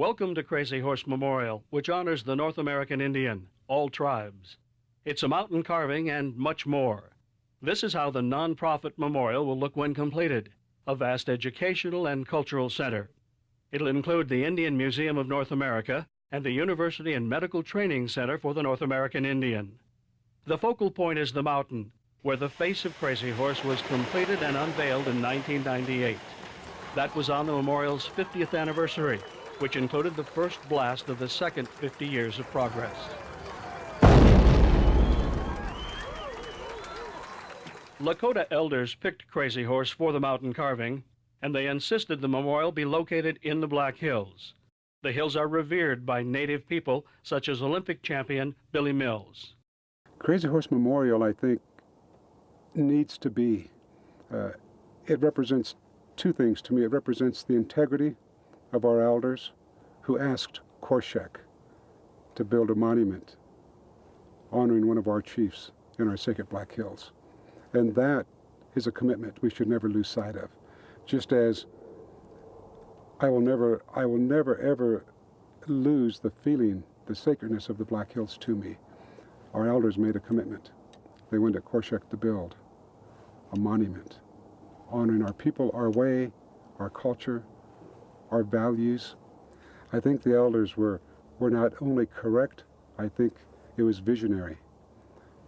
Welcome to Crazy Horse Memorial, which honors the North American Indian, all tribes. It's a mountain carving and much more. This is how the non-profit memorial will look when completed, a vast educational and cultural center. It'll include the Indian Museum of North America and the University and Medical Training Center for the North American Indian. The focal point is the mountain, where the face of Crazy Horse was completed and unveiled in 1998. That was on the memorial's 50th anniversary, which included the first blast of the second 50 years of progress. Dakota elders picked Crazy Horse for the mountain carving, and they insisted the memorial be located in the Black Hills. The hills are revered by native people, such as Olympic champion Billy Mills. Crazy Horse Memorial, I think, needs to be, it represents two things to me. It represents the integrity of our elders who asked Korshak to build a monument honoring one of our chiefs in our sacred Black Hills. And that is a commitment we should never lose sight of. Just as I will never ever lose the feeling, the sacredness of the Black Hills to me. Our elders made a commitment. They went to Korshak to build a monument honoring our people, our way, our culture, our values. I think the elders were not only correct, I think it was visionary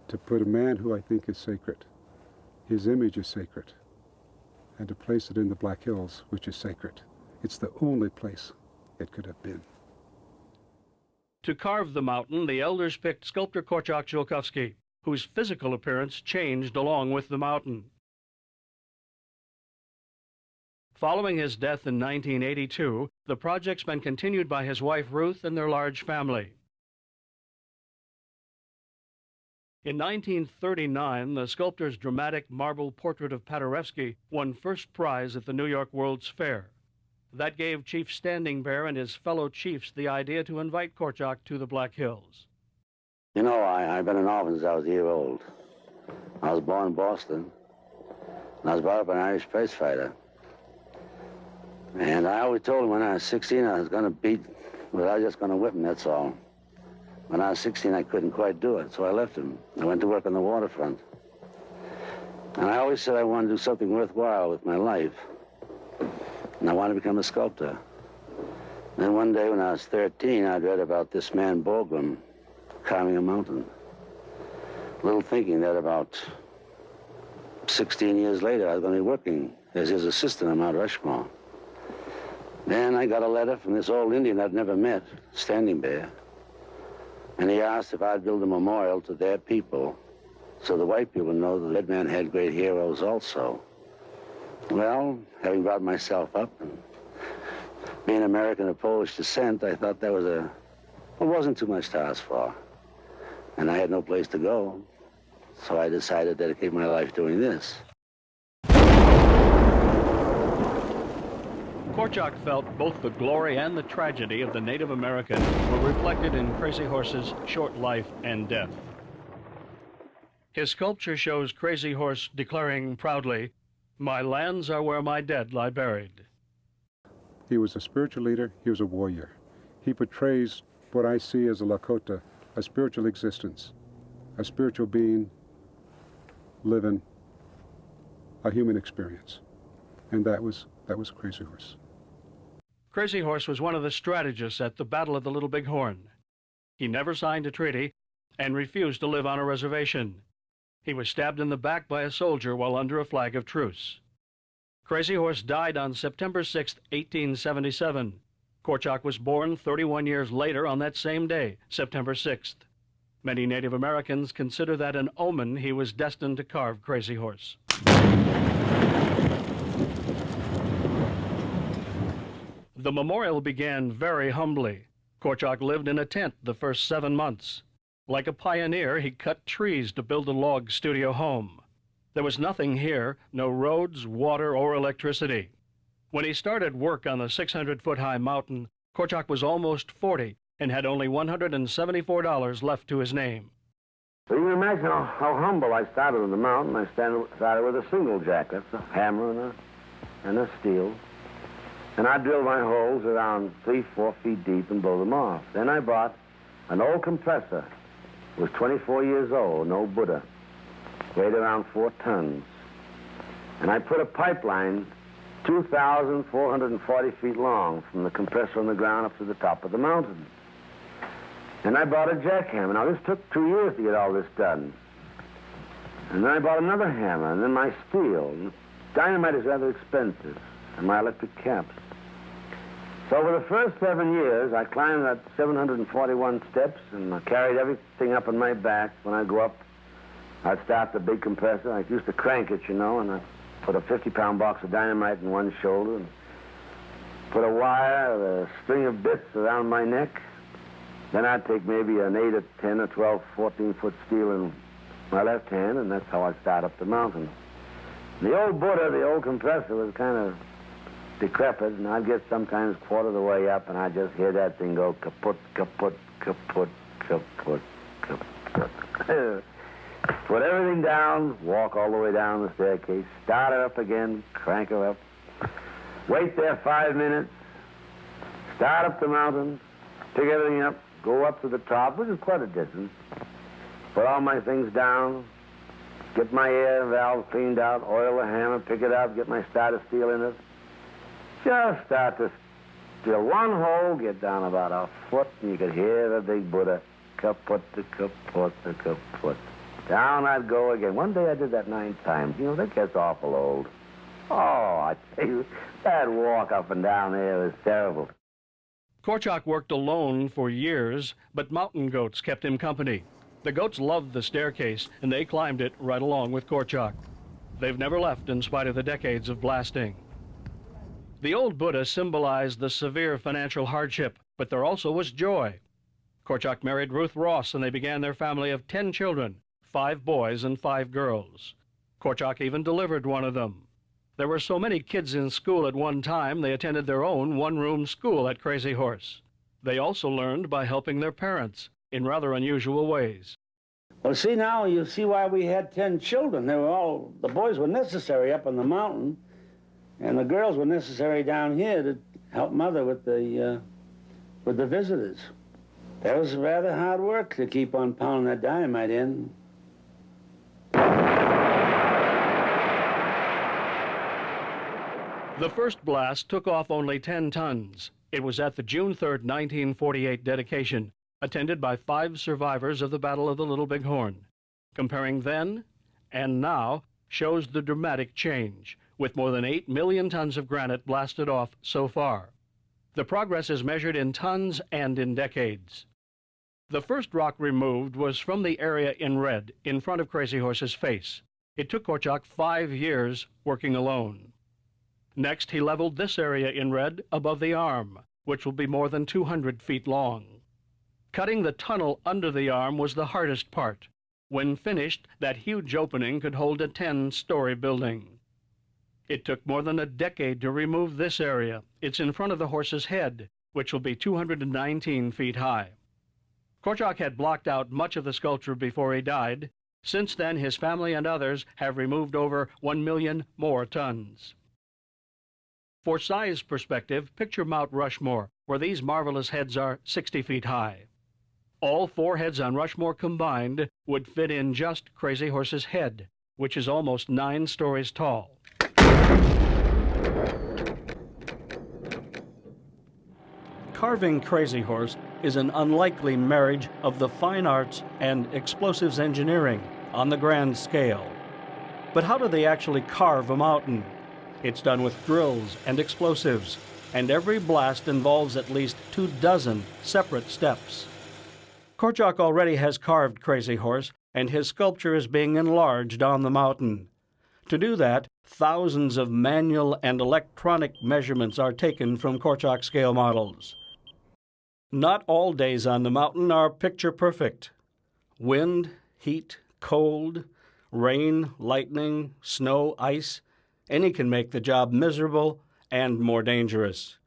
to put a man who I think is sacred, his image is sacred, and to place it in the Black Hills, which is sacred. It's the only place it could have been. To carve the mountain, the elders picked sculptor Korczak Żółkowski, whose physical appearance changed along with the mountain. Following his death in 1982, the project's been continued by his wife Ruth and their large family. In 1939, the sculptor's dramatic marble portrait of Paderewski won first prize at the New York World's Fair. That gave Chief Standing Bear and his fellow chiefs the idea to invite Korczak to the Black Hills. You know, I've been an orphan since I was a year old. I was born in Boston, and I was brought up an Irish prize fighter. And I always told him when I was 16 I was going to beat, but I was just going to whip him, that's all. When I was 16, I couldn't quite do it, so I left him. I went to work on the waterfront. And I always said I wanted to do something worthwhile with my life. And I wanted to become a sculptor. And then one day when I was 13, I'd read about this man, Borglum, carving a mountain. Little thinking that about 16 years later, I was going to be working as his assistant on Mount Rushmore. Then I got a letter from this old Indian I'd never met, Standing Bear. And he asked if I'd build a memorial to their people so the white people know the red man had great heroes also. Well, having brought myself up and being American of Polish descent, I thought that wasn't too much to ask for. And I had no place to go, so I decided to dedicate my life doing this. Korczak felt both the glory and the tragedy of the Native Americans were reflected in Crazy Horse's short life and death. His sculpture shows Crazy Horse declaring proudly, "My lands are where my dead lie buried." He was a spiritual leader, he was a warrior. He portrays what I see as a Lakota, a spiritual existence, a spiritual being living a human experience. And that was Crazy Horse. Crazy Horse was one of the strategists at the Battle of the Little Big Horn. He never signed a treaty and refused to live on a reservation. He was stabbed in the back by a soldier while under a flag of truce. Crazy Horse died on September 6, 1877. Korczak was born 31 years later on that same day, September 6th. Many Native Americans consider that an omen he was destined to carve Crazy Horse. The memorial began very humbly. Korczak lived in a tent the first 7 months. Like a pioneer, he cut trees to build a log studio home. There was nothing here, no roads, water, or electricity. When he started work on the 600-foot-high mountain, Korczak was almost 40 and had only $174 left to his name. So you can imagine how humble I started on the mountain. I started with a single jack. That's a hammer and a steel. And I drilled my holes around 3-4 feet deep and blow them off. Then I bought an old compressor. It was 24 years old, an old Buddha. Weighed around 4 tons. And I put a pipeline 2,440 feet long from the compressor on the ground up to the top of the mountain. And I bought a jackhammer. Now, this took 2 years to get all this done. And then I bought another hammer, and then my steel. Dynamite is rather expensive, and my electric caps. So for the first 7 years, I climbed that 741 steps, and I carried everything up on my back. When I go up, I'd start the big compressor. I used to crank it, you know, and I'd put a 50-pound box of dynamite in one shoulder, and put a wire, a string of bits around my neck. Then I'd take maybe an 8 or 10 or 12, 14-foot steel in my left hand, and that's how I'd start up the mountain. The old Buddha, the old compressor, was kind of decrepit, and I'd get sometimes quarter of the way up, and I'd just hear that thing go kaput, kaput, kaput, kaput, kaput. Put everything down, walk all the way down the staircase, start her up again, crank her up, wait there 5 minutes, start up the mountain, pick everything up, go up to the top, which is quite a distance, put all my things down, get my air valve cleaned out, oil the hammer, pick it up, get my starter steel in it. Just start to drill one hole, get down about a foot, and you could hear the big Buddha, kaput, kaput, kaput. Down I'd go again. One day I did that 9 times. You know, that gets awful old. Oh, I tell you, that walk up and down there was terrible. Korczak worked alone for years, but mountain goats kept him company. The goats loved the staircase, and they climbed it right along with Korczak. They've never left in spite of the decades of blasting. The old Buddha symbolized the severe financial hardship, but there also was joy. Korczak married Ruth Ross, and they began their family of 10 children, 5 boys and 5 girls. Korczak even delivered one of them. There were so many kids in school at one time, they attended their own one-room school at Crazy Horse. They also learned by helping their parents in rather unusual ways. Well, see, now you see why we had 10 children. They were all, the boys were necessary up on the mountain, and the girls were necessary down here to help Mother with the visitors. That was rather hard work to keep on pounding that dynamite in. The first blast took off only 10 tons. It was at the June 3rd, 1948 dedication, attended by 5 survivors of the Battle of the Little Big Horn. Comparing then and now shows the dramatic change, with more than 8 million tons of granite blasted off so far. The progress is measured in tons and in decades. The first rock removed was from the area in red, in front of Crazy Horse's face. It took Korczak 5 years working alone. Next, he leveled this area in red above the arm, which will be more than 200 feet long. Cutting the tunnel under the arm was the hardest part. When finished, that huge opening could hold a 10-story building. It took more than a decade to remove this area. It's in front of the horse's head, which will be 219 feet high. Korczak had blocked out much of the sculpture before he died. Since then, his family and others have removed over 1 million more tons. For size perspective, picture Mount Rushmore, where these marvelous heads are 60 feet high. All 4 heads on Rushmore combined would fit in just Crazy Horse's head, which is almost 9 stories tall. Carving Crazy Horse is an unlikely marriage of the fine arts and explosives engineering on the grand scale. But how do they actually carve a mountain? It's done with drills and explosives, and every blast involves at least 24 separate steps. Korczak already has carved Crazy Horse, and his sculpture is being enlarged on the mountain. To do that, thousands of manual and electronic measurements are taken from Korczak scale models. Not all days on the mountain are picture perfect. Wind, heat, cold, rain, lightning, snow, ice, any can make the job miserable and more dangerous.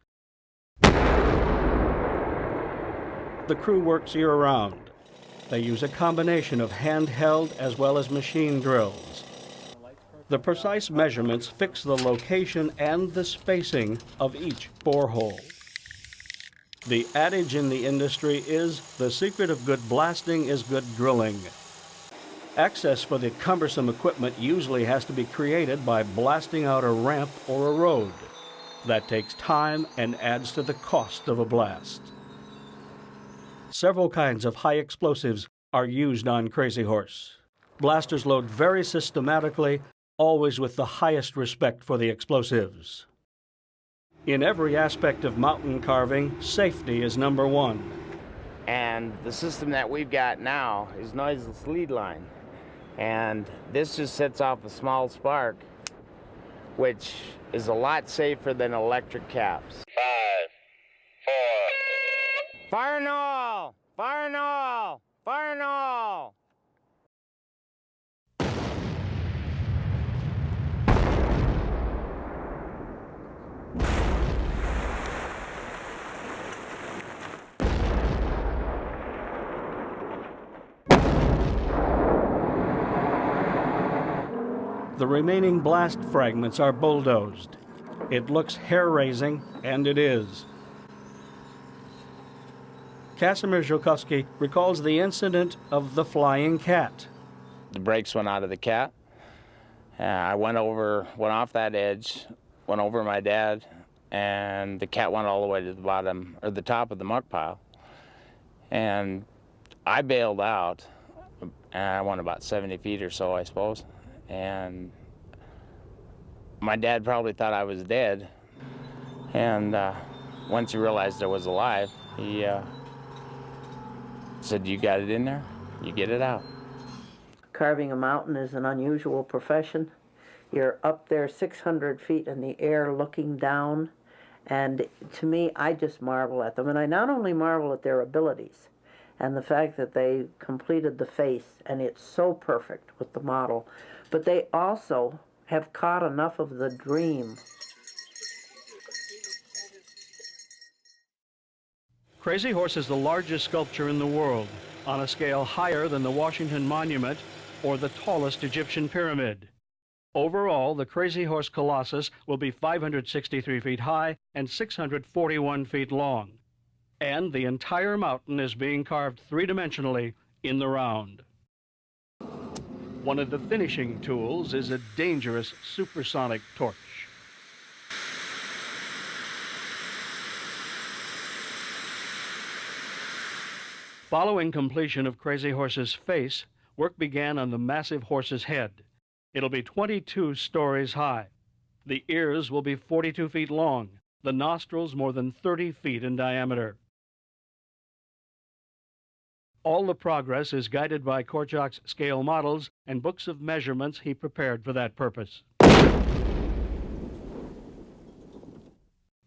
The crew works year-round. They use a combination of handheld as well as machine drills. The precise measurements fix the location and the spacing of each borehole. The adage in the industry is, the secret of good blasting is good drilling. Access for the cumbersome equipment usually has to be created by blasting out a ramp or a road. That takes time and adds to the cost of a blast. Several kinds of high explosives are used on Crazy Horse. Blasters load very systematically, always with the highest respect for the explosives. In every aspect of mountain carving, safety is number one. And the system that we've got now is noiseless lead line. And this just sets off a small spark, which is a lot safer than electric caps. 5, 4. Fire in all! Fire in all! Fire in all! The remaining blast fragments are bulldozed. It looks hair-raising, and it is. Casimir Zhukovsky recalls the incident of the flying cat. The brakes went out of the cat. I went off that edge, went over my dad, and the cat went all the way to the bottom, or the top of the muck pile. And I bailed out, and I went about 70 feet or so, I suppose. And my dad probably thought I was dead. And once he realized I was alive, he said, "You got it in there, you get it out." Carving a mountain is an unusual profession. You're up there 600 feet in the air looking down. And to me, I just marvel at them. And I not only marvel at their abilities and the fact that they completed the face, and it's so perfect with the model, but they also have caught enough of the dream. Crazy Horse is the largest sculpture in the world, on a scale higher than the Washington Monument or the tallest Egyptian pyramid. Overall, the Crazy Horse Colossus will be 563 feet high and 641 feet long. And the entire mountain is being carved three-dimensionally in the round. One of the finishing tools is a dangerous supersonic torch. Following completion of Crazy Horse's face, work began on the massive horse's head. It'll be 22 stories high. The ears will be 42 feet long, the nostrils more than 30 feet in diameter. All the progress is guided by Korczak's scale models and books of measurements he prepared for that purpose.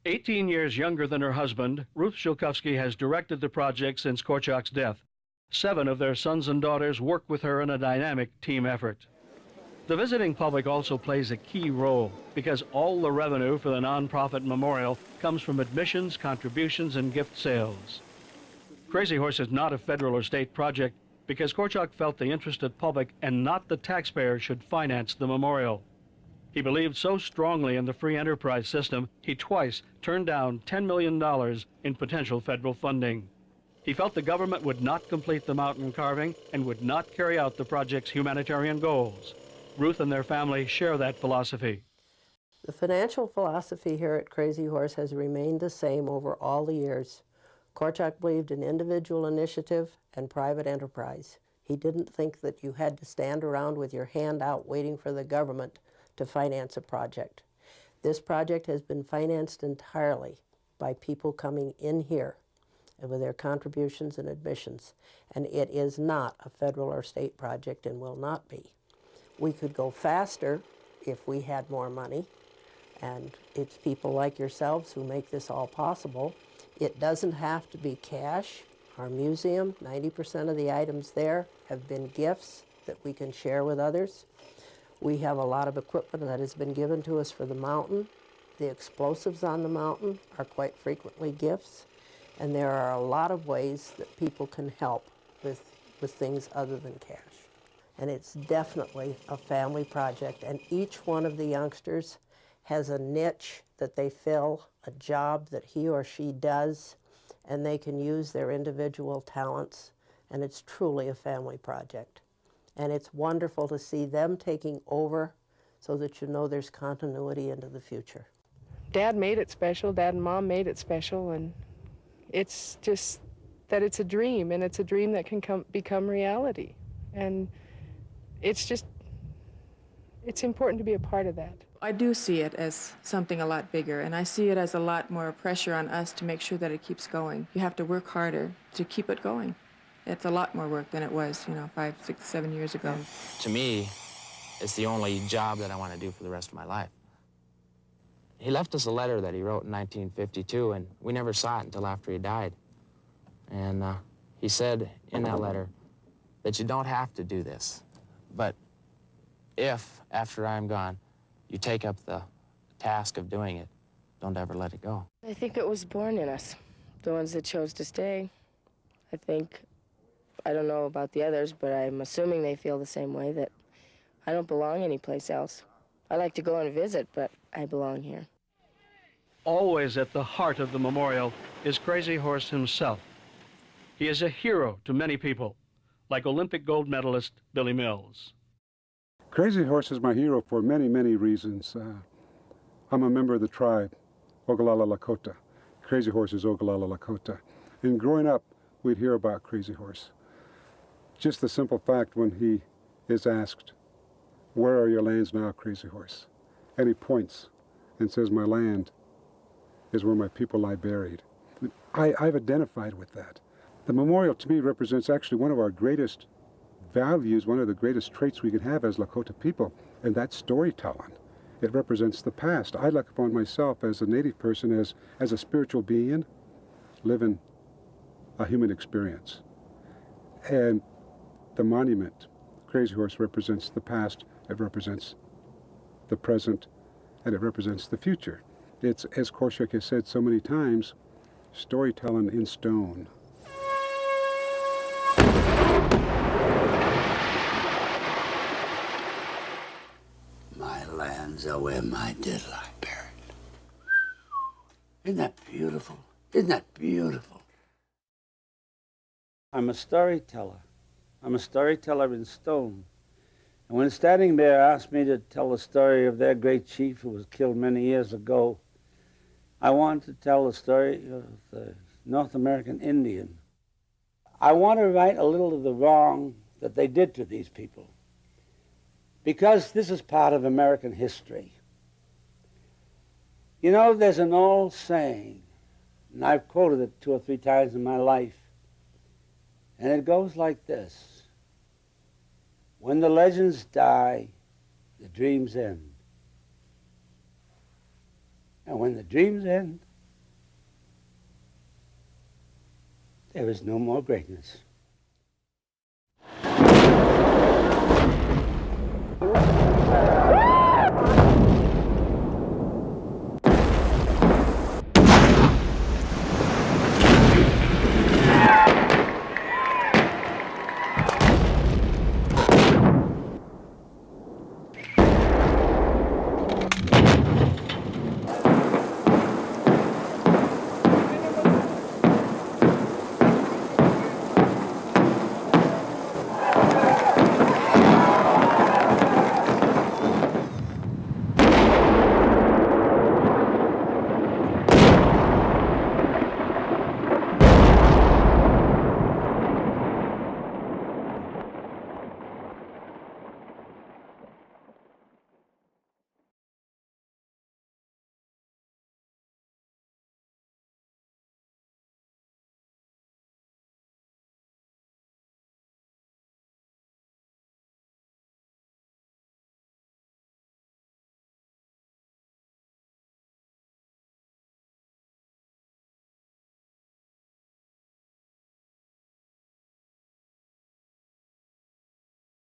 18 years younger than her husband, Ruth Zhukovsky has directed the project since Korczak's death. 7 of their sons and daughters work with her in a dynamic team effort. The visiting public also plays a key role because all the revenue for the nonprofit memorial comes from admissions, contributions, and gift sales. Crazy Horse is not a federal or state project because Korczak felt the interested public and not the taxpayer should finance the memorial. He believed so strongly in the free enterprise system, he twice turned down $10 million in potential federal funding. He felt the government would not complete the mountain carving and would not carry out the project's humanitarian goals. Ruth and their family share that philosophy. The financial philosophy here at Crazy Horse has remained the same over all the years. Korczak believed in individual initiative and private enterprise. He didn't think that you had to stand around with your hand out waiting for the government to finance a project. This project has been financed entirely by people coming in here and with their contributions and admissions. And it is not a federal or state project and will not be. We could go faster if we had more money, and it's people like yourselves who make this all possible. It doesn't have to be cash. Our museum, 90% of the items there have been gifts that we can share with others. We have a lot of equipment that has been given to us for the mountain. The explosives on the mountain are quite frequently gifts, and there are a lot of ways that people can help with things other than cash. And it's definitely a family project. And each one of the youngsters has a niche that they fill, a job that he or she does, and they can use their individual talents. And it's truly a family project. And it's wonderful to see them taking over so that you know there's continuity into the future. Dad made it special, Dad and Mom made it special, and it's just that it's a dream, and it's a dream that can become reality. And it's important to be a part of that. I do see it as something a lot bigger, and I see it as a lot more pressure on us to make sure that it keeps going. You have to work harder to keep it going. It's a lot more work than it was, 5, 6, 7 years ago. To me, it's the only job that I want to do for the rest of my life. He left us a letter that he wrote in 1952, and we never saw it until after he died. And he said in that letter that you don't have to do this, but if, after I'm gone, you take up the task of doing it, don't ever let it go. I think it was born in us, the ones that chose to stay. I don't know about the others, but I'm assuming they feel the same way, that I don't belong anyplace else. I like to go and visit, but I belong here. Always at the heart of the memorial is Crazy Horse himself. He is a hero to many people, like Olympic gold medalist Billy Mills. Crazy Horse is my hero for many, many reasons. I'm a member of the tribe, Ogallala Lakota. Crazy Horse is Ogallala Lakota. And growing up, we'd hear about Crazy Horse. Just the simple fact when he is asked, "Where are your lands now, Crazy Horse?" And he points and says, "My land is where my people lie buried." I've identified with that. The memorial to me represents actually one of our greatest values, one of the greatest traits we can have as Lakota people, and that's storytelling. It represents the past. I look upon myself as a Native person as a spiritual being living a human experience. And the monument, Crazy Horse, represents the past, it represents the present, and it represents the future. It's, as Korshak has said so many times, storytelling in stone. My lands are where my dead lie buried. Isn't that beautiful? Isn't that beautiful? I'm a storyteller. I'm a storyteller in stone. And when Standing Bear asked me to tell the story of their great chief who was killed many years ago, I wanted to tell the story of the North American Indian. I want to right a little of the wrong that they did to these people, because this is part of American history. There's an old saying, and I've quoted it 2 or 3 times in my life, and it goes like this: when the legends die, the dreams end. And when the dreams end, there is no more greatness.